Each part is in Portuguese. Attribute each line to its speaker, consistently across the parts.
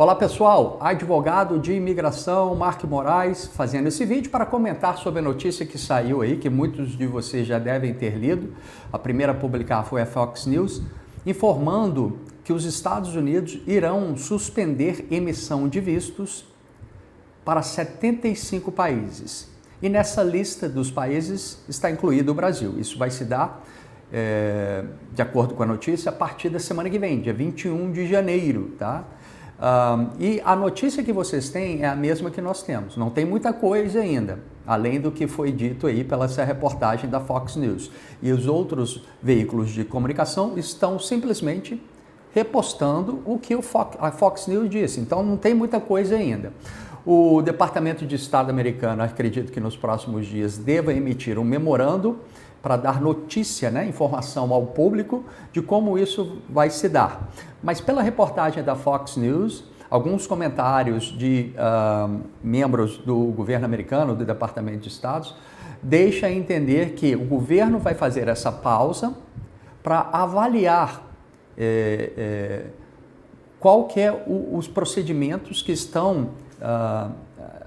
Speaker 1: Olá pessoal, advogado de imigração Mark Moraes fazendo esse vídeo para comentar sobre a notícia que saiu aí, que muitos de vocês já devem ter lido. A primeira a publicar foi a Fox News, informando que os Estados Unidos irão suspender emissão de vistos para 75 países. E nessa lista dos países está incluído o Brasil. Isso vai se dar, de acordo com a notícia, a partir da semana que vem, dia 21 de janeiro, tá? E a notícia que vocês têm é a mesma que nós temos. Não tem muita coisa ainda, além do que foi dito aí pela essa reportagem da Fox News. E os outros veículos de comunicação estão simplesmente repostando o que a Fox News disse. Então não tem muita coisa ainda. O Departamento de Estado americano, acredito que nos próximos dias, deva emitir um memorando para dar notícia, informação ao público de como isso vai se dar. Mas pela reportagem da Fox News, alguns comentários de membros do governo americano, do Departamento de Estado, deixa entender que o governo vai fazer essa pausa para avaliar qual que é os procedimentos que estão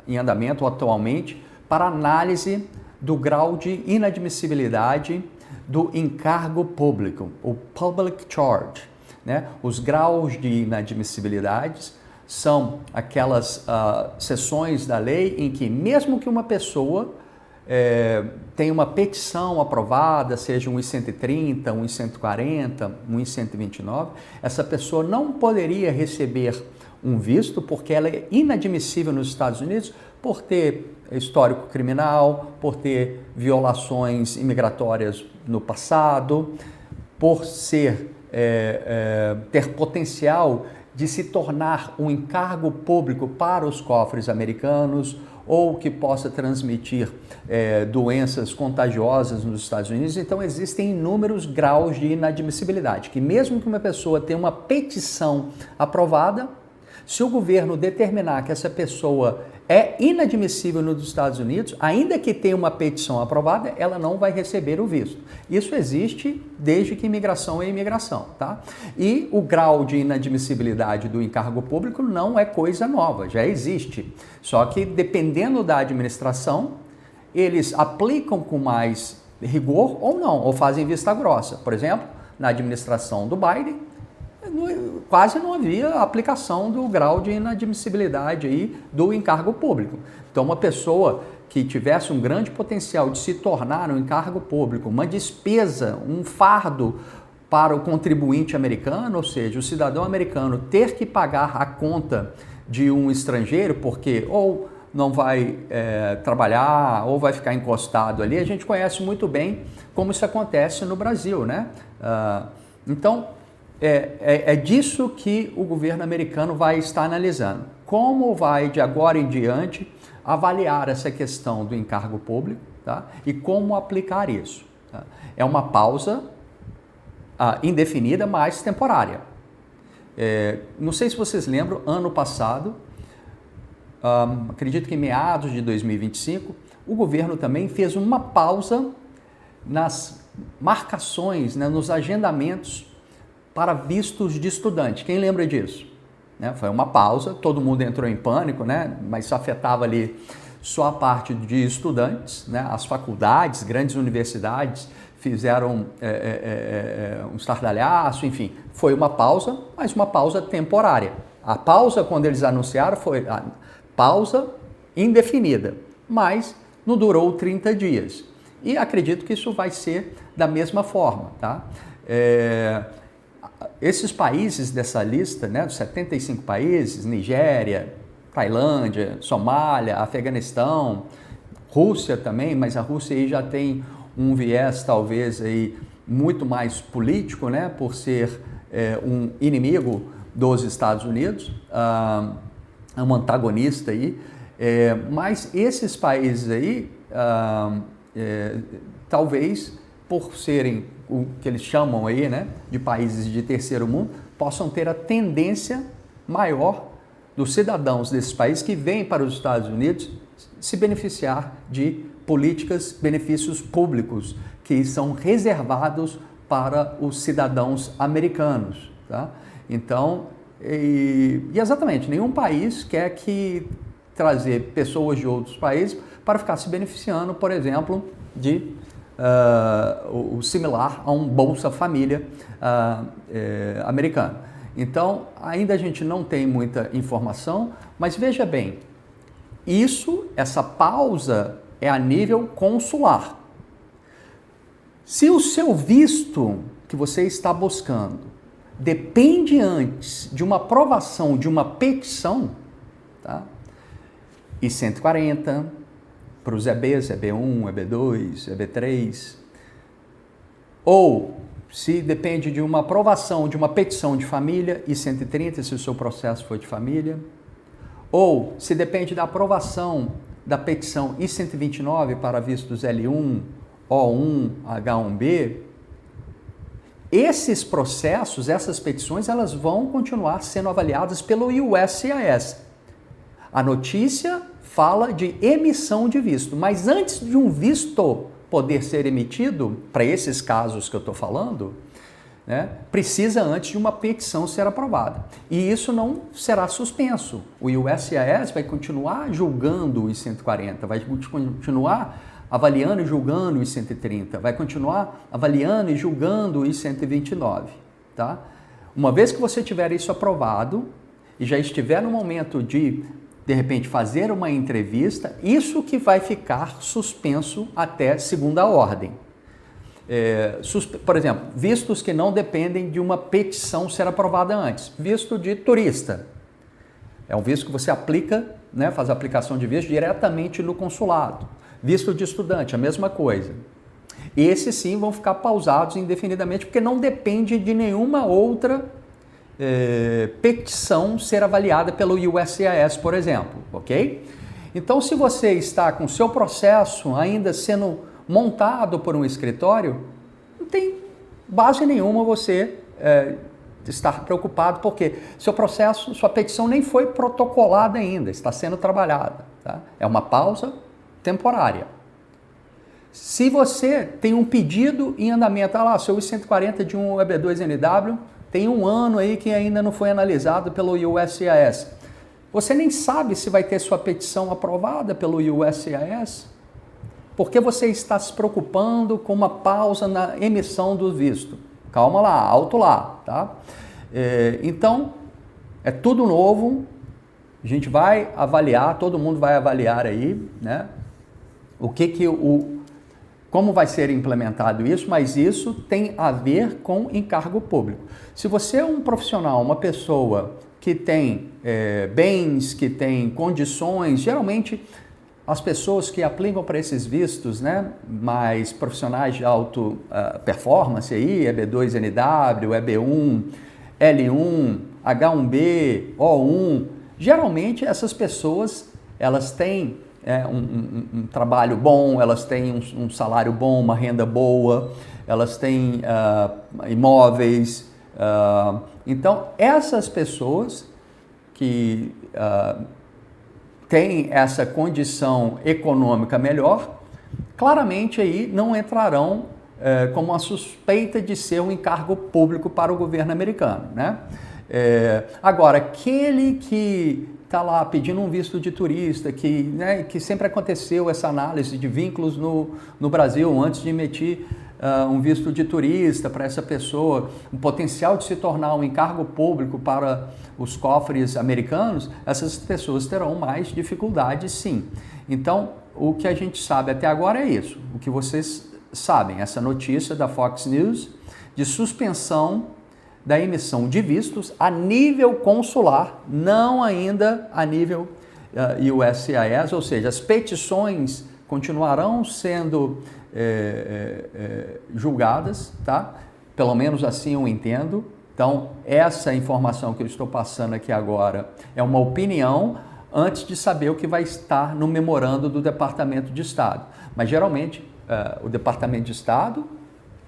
Speaker 1: em andamento atualmente para análise do grau de inadmissibilidade do encargo público, o public charge. Os graus de inadmissibilidade são aquelas seções da lei em que, mesmo que uma pessoa tenha uma petição aprovada, seja um I-130, um I-140, um I-129, essa pessoa não poderia receber um visto porque ela é inadmissível nos Estados Unidos por ter histórico criminal, por ter violações imigratórias no passado, por ter potencial de se tornar um encargo público para os cofres americanos ou que possa transmitir doenças contagiosas nos Estados Unidos. Então existem inúmeros graus de inadmissibilidade, que mesmo que uma pessoa tenha uma petição aprovada, se o governo determinar que essa pessoa é inadmissível nos Estados Unidos, ainda que tenha uma petição aprovada, ela não vai receber o visto. Isso existe desde que imigração é imigração, tá? E o grau de inadmissibilidade do encargo público não é coisa nova, já existe. Só que dependendo da administração, eles aplicam com mais rigor ou não, ou fazem vista grossa. Por exemplo, na administração do Biden, quase não havia aplicação do grau de inadmissibilidade aí do encargo público. Então, uma pessoa que tivesse um grande potencial de se tornar um encargo público, uma despesa, um fardo para o contribuinte americano, ou seja, o cidadão americano ter que pagar a conta de um estrangeiro, porque ou não vai trabalhar ou vai ficar encostado ali, a gente conhece muito bem como isso acontece no Brasil, né? Então, é disso que o governo americano vai estar analisando. Como vai, de agora em diante, avaliar essa questão do encargo público, tá? E como aplicar isso. Tá? É uma pausa indefinida, mas temporária. Não sei se vocês lembram, ano passado, acredito que em meados de 2025, o governo também fez uma pausa nas marcações, nos agendamentos para vistos de estudante. Quem lembra disso? Foi uma pausa, todo mundo entrou em pânico, mas isso afetava ali só a parte de estudantes, as faculdades, grandes universidades fizeram um estardalhaço, enfim, foi uma pausa, mas uma pausa temporária. A pausa, quando eles anunciaram, foi a pausa indefinida, mas não durou 30 dias. E acredito que isso vai ser da mesma forma, tá? Esses países dessa lista, dos 75 países, Nigéria, Tailândia, Somália, Afeganistão, Rússia também, mas a Rússia aí já tem um viés talvez aí muito mais político, por ser um inimigo dos Estados Unidos, um antagonista aí, mas esses países aí, talvez por serem o que eles chamam aí, de países de terceiro mundo, possam ter a tendência maior dos cidadãos desses países que vêm para os Estados Unidos se beneficiar de benefícios públicos que são reservados para os cidadãos americanos, tá? Então, E exatamente, nenhum país quer que trazer pessoas de outros países para ficar se beneficiando, por exemplo, de o similar a um Bolsa Família americano. Então, ainda a gente não tem muita informação, mas veja bem, essa pausa é a nível consular. Se o seu visto que você está buscando depende antes de uma aprovação de uma petição, tá? I-140 para os EBs, EB1, EB2, EB3, ou se depende de uma aprovação de uma petição de família, I-130 se o seu processo for de família, ou se depende da aprovação da petição I-129 para vistos L1, O1, H1B, esses processos, essas petições, elas vão continuar sendo avaliadas pelo USCIS. A notícia fala de emissão de visto, mas antes de um visto poder ser emitido, para esses casos que eu estou falando, né, precisa antes de uma petição ser aprovada. E isso não será suspenso. O USCIS vai continuar julgando os 140, vai continuar avaliando e julgando os 130, vai continuar avaliando e julgando os 129, tá? Uma vez que você tiver isso aprovado e já estiver no momento de repente, fazer uma entrevista, isso que vai ficar suspenso até segunda ordem. Por exemplo, vistos que não dependem de uma petição ser aprovada antes. Visto de turista. É um visto que você aplica, né, faz a aplicação de visto diretamente no consulado. Visto de estudante, a mesma coisa. Esses sim vão ficar pausados indefinidamente, porque não depende de nenhuma outra petição ser avaliada pelo USCIS, por exemplo, ok? Então, se você está com o seu processo ainda sendo montado por um escritório, não tem base nenhuma você estar preocupado, porque seu processo, sua petição nem foi protocolada ainda, está sendo trabalhada, tá? É uma pausa temporária. Se você tem um pedido em andamento, seu I-140 de um EB2NW, tem um ano aí que ainda não foi analisado pelo USCIS. Você nem sabe se vai ter sua petição aprovada pelo USCIS, porque você está se preocupando com uma pausa na emissão do visto. Calma lá, alto lá, tá? Então, é tudo novo, a gente vai avaliar, todo mundo vai avaliar aí, né? Como vai ser implementado isso, mas isso tem a ver com encargo público. Se você é um profissional, uma pessoa que tem bens, que tem condições, geralmente as pessoas que aplicam para esses vistos, né, mais profissionais de alta performance, aí, EB2NW, EB1, L1, H1B, O1, geralmente essas pessoas elas têm um trabalho bom, elas têm um salário bom, uma renda boa, elas têm imóveis. Então, essas pessoas que têm essa condição econômica melhor, claramente aí não entrarão como uma suspeita de ser um encargo público para o governo americano, né? Agora, aquele que está lá pedindo um visto de turista, que sempre aconteceu essa análise de vínculos no Brasil antes de emitir um visto de turista para essa pessoa, o potencial de se tornar um encargo público para os cofres americanos, essas pessoas terão mais dificuldades, sim. Então, o que a gente sabe até agora é isso, o que vocês sabem, essa notícia da Fox News de suspensão da emissão de vistos a nível consular, não ainda a nível USCIS, ou seja, as petições continuarão sendo julgadas, tá? Pelo menos assim eu entendo. Então, essa informação que eu estou passando aqui agora é uma opinião antes de saber o que vai estar no memorando do Departamento de Estado. Mas, geralmente, o Departamento de Estado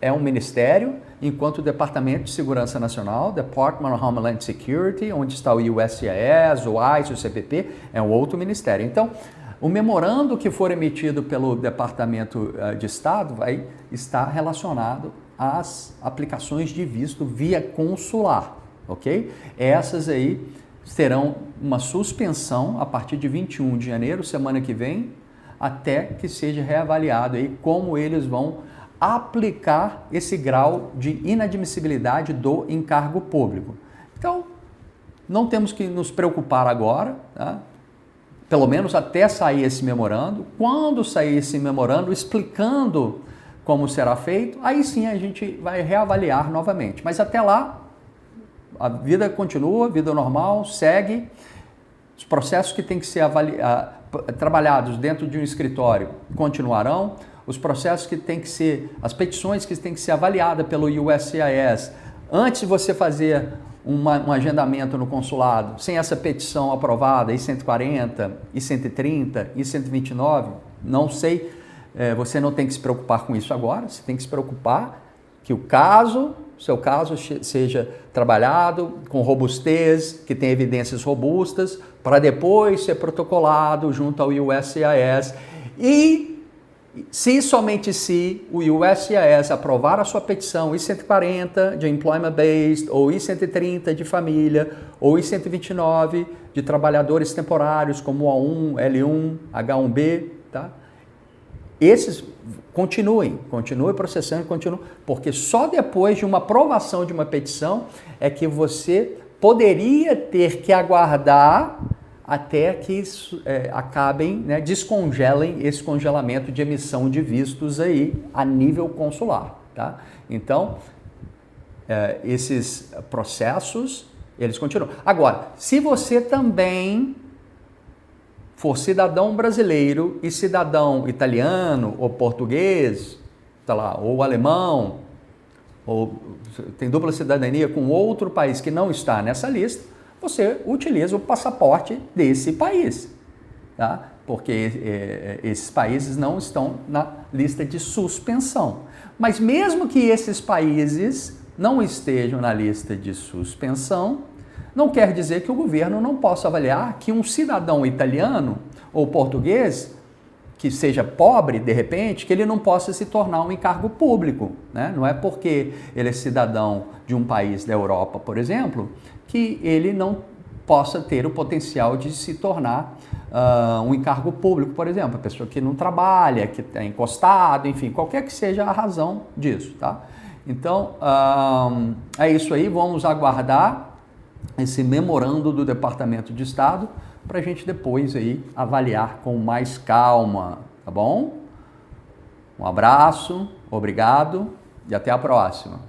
Speaker 1: é um ministério, enquanto o Departamento de Segurança Nacional, Department of Homeland Security, onde está o USCIS, o ICE, o CPP, é um outro ministério. Então, o memorando que for emitido pelo Departamento de Estado vai estar relacionado às aplicações de visto via consular, ok? Essas aí terão uma suspensão a partir de 21 de janeiro, semana que vem, até que seja reavaliado aí como eles vão aplicar esse grau de inadmissibilidade do encargo público. Então, não temos que nos preocupar agora, tá? Pelo menos até sair esse memorando. Quando sair esse memorando explicando como será feito, aí sim a gente vai reavaliar novamente. Mas até lá, a vida continua, vida normal, segue. Os processos que têm que ser trabalhados dentro de um escritório continuarão. Os processos que têm que ser, as petições que têm que ser avaliadas pelo USCIS, antes de você fazer um agendamento no consulado, sem essa petição aprovada, I-140, I-130, I-129, não sei, você não tem que se preocupar com isso agora, você tem que se preocupar que o seu caso seja trabalhado com robustez, que tenha evidências robustas, para depois ser protocolado junto ao USCIS e somente se o USCIS aprovar a sua petição I-140 de Employment Based, ou I-130 de família, ou I-129 de trabalhadores temporários como O1, L1, H1B, tá? Esses continue processando, porque só depois de uma aprovação de uma petição é que você poderia ter que aguardar até que acabem, né, descongelem esse congelamento de emissão de vistos aí a nível consular, tá? Então, esses processos, eles continuam. Agora, se você também for cidadão brasileiro e cidadão italiano ou português, tá lá, ou alemão, ou tem dupla cidadania com outro país que não está nessa lista, você utiliza o passaporte desse país, tá? Porque esses países não estão na lista de suspensão. Mas mesmo que esses países não estejam na lista de suspensão, não quer dizer que o governo não possa avaliar que um cidadão italiano ou português que seja pobre, de repente, que ele não possa se tornar um encargo público, né? Não é porque ele é cidadão de um país da Europa, por exemplo, que ele não possa ter o potencial de se tornar um encargo público, por exemplo, a pessoa que não trabalha, que está encostado, enfim, qualquer que seja a razão disso, tá? Então, é isso aí, vamos aguardar esse memorando do Departamento de Estado para a gente depois aí avaliar com mais calma, tá bom? Um abraço, obrigado e até a próxima.